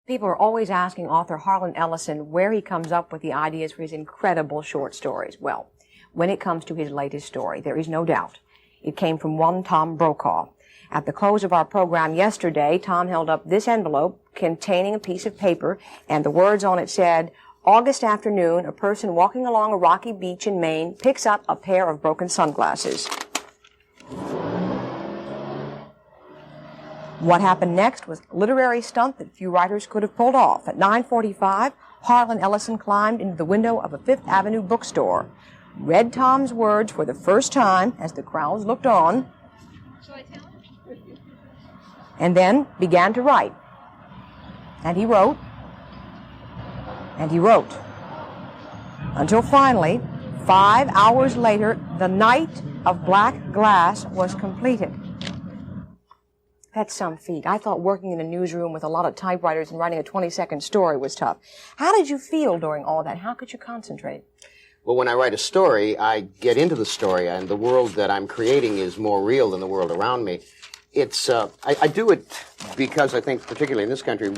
People are always asking author Harlan Ellison where he comes up with the ideas for his incredible short stories. Well, when it comes to his latest story, there is no doubt. It came from one Tom Brokaw. At the close of our program yesterday, Tom held up this envelope containing a piece of paper, and the words on it said, August afternoon, a person walking along a rocky beach in Maine picks up a pair of broken sunglasses. What happened next was a literary stunt that few writers could have pulled off. At 9:45, Harlan Ellison climbed into the window of a Fifth Avenue bookstore, read Tom's words for the first time as the crowds looked on, and then began to write. And he wrote, and he wrote, until finally, 5 hours later, The Night of Black Glass was completed. That's some feat. I thought working in a newsroom with a lot of typewriters and writing a 20-second story was tough. How did you feel during all that? How could you concentrate? Well, when I write a story, I get into the story, and the world that I'm creating is more real than the world around me. It's I do it because I think, particularly in this country,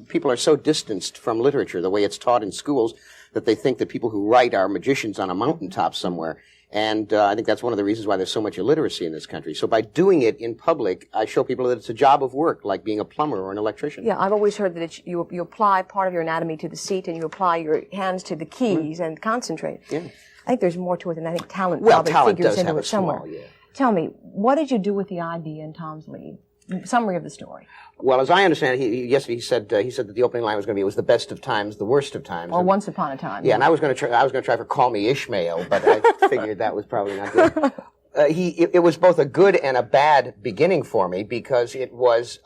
people are so distanced from literature, the way it's taught in schools, that they think that people who write are magicians on a mountaintop somewhere. And I think that's one of the reasons why there's so much illiteracy in this country. So by doing it in public, I show people that it's a job of work, like being a plumber or an electrician. Yeah, I've always heard that you apply part of your anatomy to the seat and you apply your hands to the keys and concentrate. Yeah. I think there's more to it than I think talent talent probably figures does into have it a somewhere. small, yeah. Tell me, what did you do with the idea in Tom's lead? Summary of the story. Well, as I understand it, yesterday he said that the opening line was going to be, it was the best of times, the worst of times. Or Once Upon a Time. Yeah, and I was going to try for Call Me Ishmael, but I figured that was probably not good. It was both a good and a bad beginning for me because it was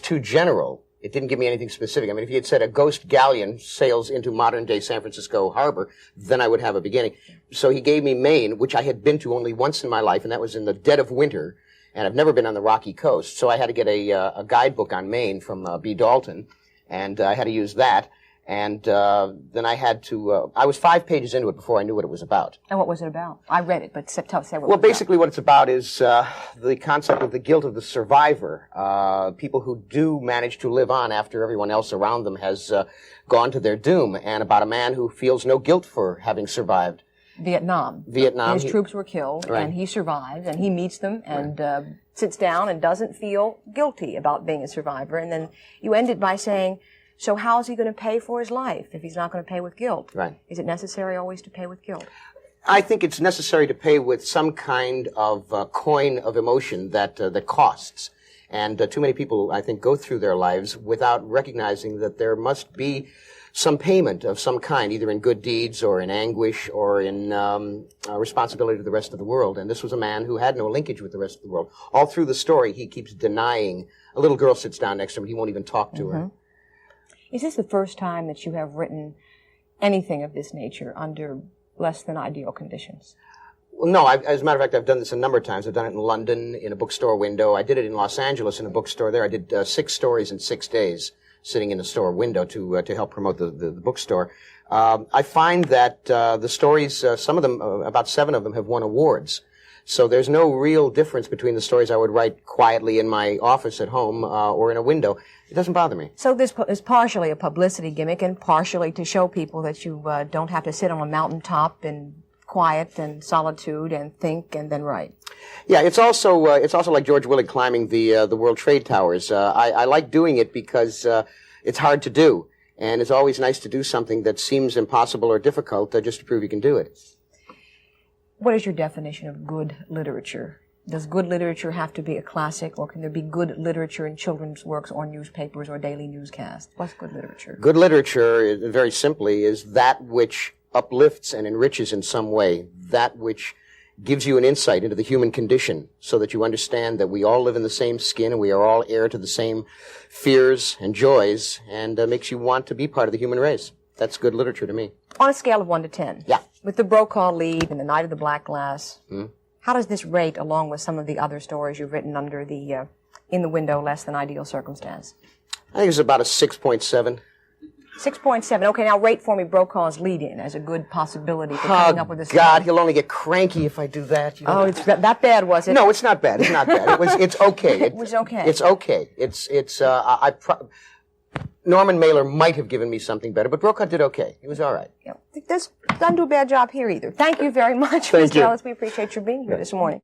too general. It didn't give me anything specific. I mean, if he had said a ghost galleon sails into modern-day San Francisco harbor, then I would have a beginning. So he gave me Maine, which I had been to only once in my life, and that was in the dead of winter. And I've never been on the Rocky Coast, so I had to get a guidebook on Maine from B. Dalton, and I had to use that. And then I had to. I was 5 pages into it before I knew what it was say And what was it about? I read it, but say what it was Well, basically what it's about is the concept of the guilt of the survivor. People who do manage to live on after everyone else around them has gone to their doom, and about a man who feels no guilt for having survived. Vietnam. His troops were killed, right. And he survives, and he meets them, and sits down and doesn't feel guilty about being a survivor. And then you end it by saying, so how is he going to pay for his life if he's not going to pay with guilt? Right. Is it necessary always to pay with guilt? I think it's necessary to pay with some kind of coin of emotion that costs. And too many people, I think, go through their lives without recognizing that there must be some payment of some kind, either in good deeds or in anguish or in responsibility to the rest of the world. And this was a man who had no linkage with the rest of the world. All through the story, he keeps denying. A little girl sits down next to him. He won't even talk to her. Is this the first time that you have written anything of this nature under less than ideal conditions? Well, no, as a matter of fact, I've done this a number of times. I've done it in London, in a bookstore window. I did it in Los Angeles in a bookstore there. I did 6 stories in 6 days, sitting in a store window to help promote the bookstore. I find that the stories, some of them, about 7 of them, have won awards. So there's no real difference between the stories I would write quietly in my office at home or in a window. It doesn't bother me. So this is partially a publicity gimmick and partially to show people that you don't have to sit on a mountaintop in quiet and solitude and think and then write. Yeah, it's also like George Willard climbing the World Trade Towers. I like doing it because it's hard to do, and it's always nice to do something that seems impossible or difficult just to prove you can do it. What is your definition of good literature? Does good literature have to be a classic, or can there be good literature in children's works or newspapers or daily newscasts? What's good literature? Good literature, very simply, is that which uplifts and enriches in some way, that which gives you an insight into the human condition so that you understand that we all live in the same skin and we are all heir to the same fears and joys, and makes you want to be part of the human race. That's good literature to me. On a scale of 1 to 10. Yeah. With the Brokaw lead and The Night of the Black Glass, how does this rate along with some of the other stories you've written under the In the Window, Less Than Ideal Circumstance? I think it's about a 6.7. 6.7. Okay, now rate for me Brokaw's lead-in as a good possibility for coming up with a story. God, he'll only get cranky if I do that. You know? Oh, it's that bad, was it? No, it's not bad. It's not bad. It's okay. It was okay. It's okay. Norman Mailer might have given me something better, but Brokaw did okay. He was all right. Yeah. Doesn't do a bad job here either. Thank you very much, Thank Mr. you. Ellis. We appreciate your being here this morning.